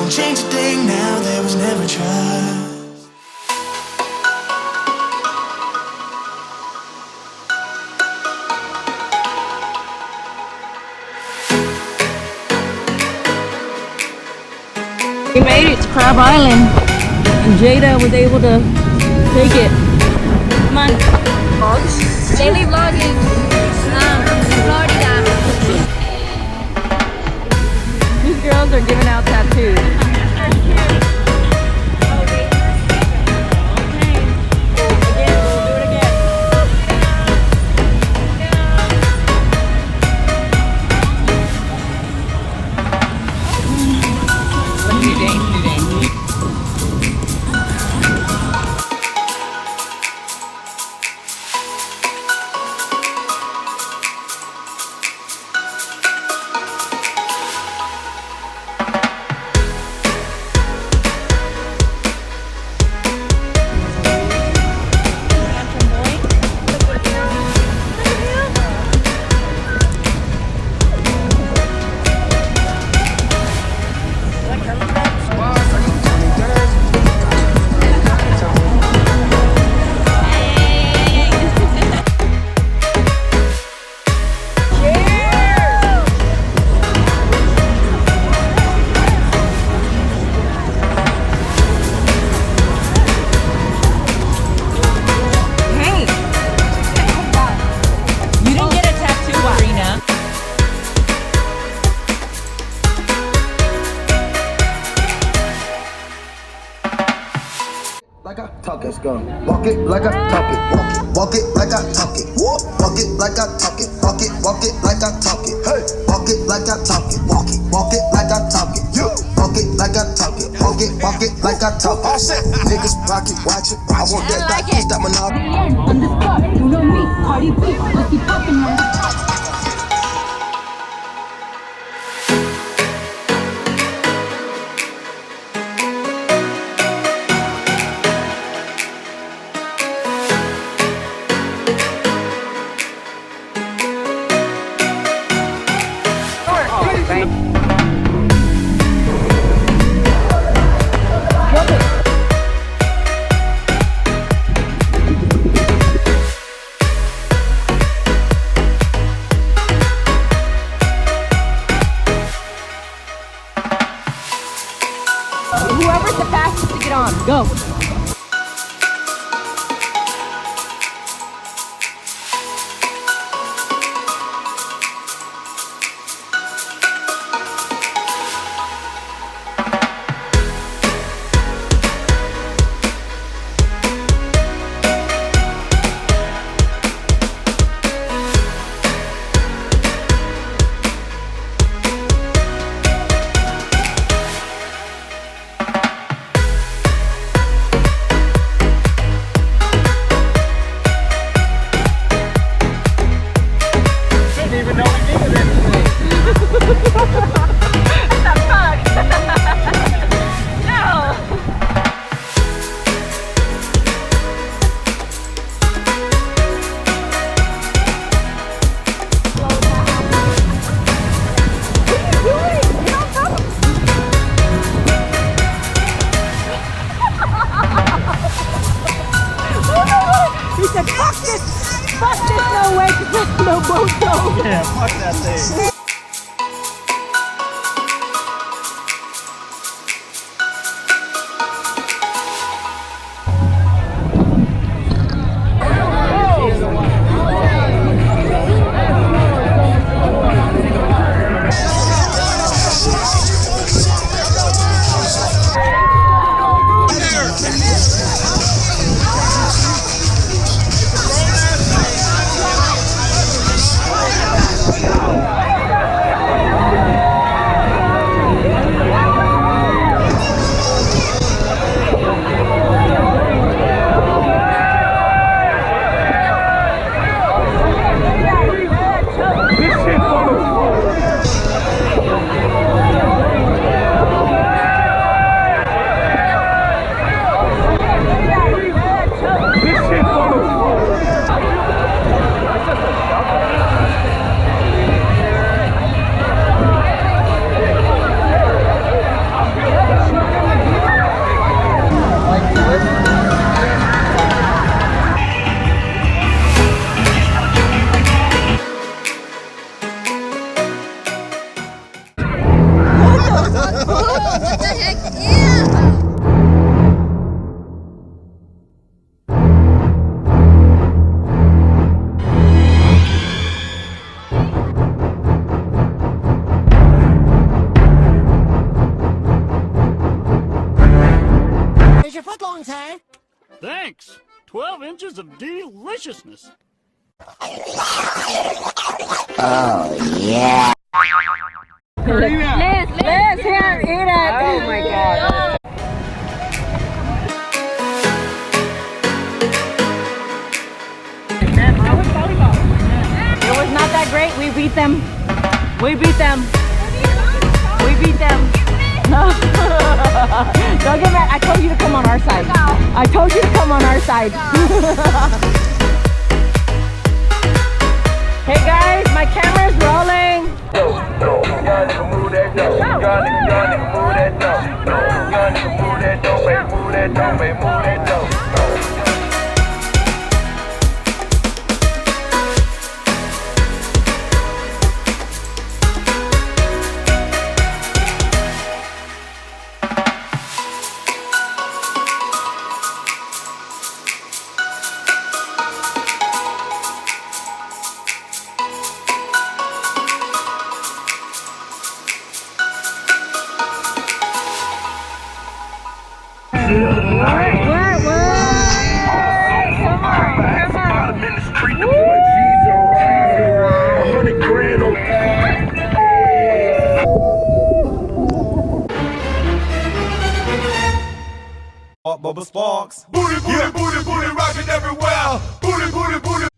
won't change a thing now, there was never trust. We made it to Crab Island, and Jada was able to take it. Come on. Vlogs? Daily vlogging. Florida. These girls are giving out tattoos. Like I talk it, let's go. Walk it like I talk it. Walk it like I talk it. Walk it like I talk it. Walk it like I talk it. Hey, walk it like I talk it. Walk it like I talk it. You walk it like I talk it. Walk it like I talk it. All set. Niggas rock it, watch it. I want that like it. That monopoly. On the spot, you know me, Cardi B, let's keep popping on the Whoever's the fastest to get on, go. He said, fuck this, no way, no boat, no. Yeah, fuck that thing. Thanks. 12 inches of deliciousness. Liz, here, eat it. Oh my god. It was not that great. We beat them. We beat them. We beat them. No. Don't get mad. I told you to come on our side. I told you to come on our side. Hey guys, my camera's rolling. Bubba Sparks. Booty, booty, booty, booty, rocking everywhere. Booty, booty, booty.